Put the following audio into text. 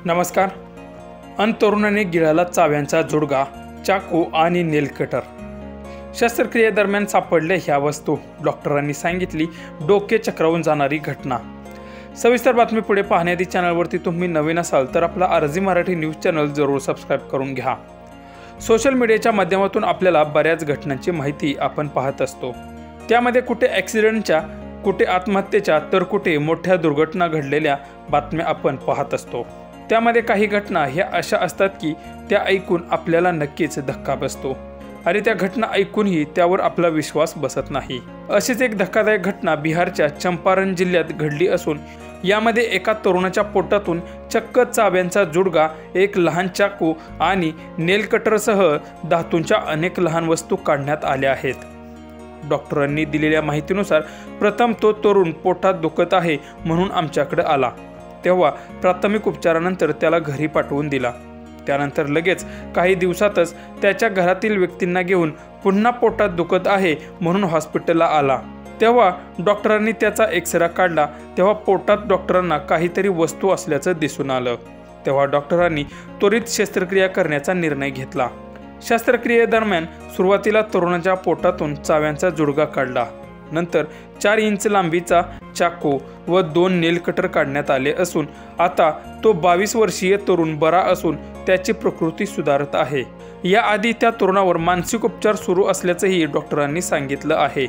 नमस्कार। अन तरुणाने गिळाला चाव्यांचा जुडगा, चाकू आणि नेल कटर। शस्त्रक्रियेदरम्यान सापडल्या ह्या वस्तू, डॉक्टरांनी सांगितली डोके चक्रावून जाणारी घटना। सविस्तर बातमी पुढे पाहण्याआधी चॅनलवरती तुम्ही नवीन असाल तर आपला आरजी मराठी न्यूज चॅनल जरूर सबस्क्राइब करून घ्या। सोशल मीडियाच्या माध्यमातून आपल्याला बऱ्याच घटनांची माहिती आपण पाहत असतो। त्यामध्ये कुठे ॲक्सिडेंटच्या, कुठे आत्महत्येच्या, तर कुठे मोठ्या दुर्घटना घडलेल्या बातम्या आपण पाहत असतो। त्यामध्ये काही घटना ह्या अशा असतात की त्या ऐकून आपल्याला नक्कीच धक्का बसतो आणि त्या घटना ऐकूनही त्यावर आपला विश्वास बसत नाही। अशीच एक धक्कादायक घटना बिहारच्या चंपारण जिल्ह्यात घडली असून यामध्ये एका तरुणाच्या पोटातून चक्क चाव्यांचा जुडगा, एक लहान चाकू आणि नेल कटरसह धातूंच्या अनेक लहान वस्तू काढण्यात आल्या आहेत। डॉक्टरांनी दिलेल्या माहितीनुसार प्रथम तो तरुण पोटात दुखत आहे म्हणून आमच्याकडे आला। तेव्हा प्राथमिक उपचारानंतर त्याला घरी पाठवून दिला। त्यानंतर लगेच काही दिवसातच त्याच्या घरातील व्यक्तींना घेऊन पुन्हा पोटात दुखत आहे म्हणून हॉस्पिटलला आला। तेव्हा डॉक्टरांनी त्याचा एक्सरे काढला। तेव्हा पोटात डॉक्टरांना काहीतरी वस्तू असल्याचं दिसून आलं। तेव्हा डॉक्टरांनी त्वरित शस्त्रक्रिया करण्याचा निर्णय घेतला। शस्त्रक्रियेदरम्यान सुरुवातीला तरुणाच्या पोटातून चाव्यांचा जुडगा काढला। नंतर 4 इंच लांबीचा चाकू व 2 नेल कटर काढण्यात आले असून आता तो 22 वर्षीय तरुण बरा असून त्याची प्रकृती सुधारत आहे। याआधी त्या तरुणावर मानसिक उपचार सुरू असल्याचंही डॉक्टरांनी सांगितलं आहे।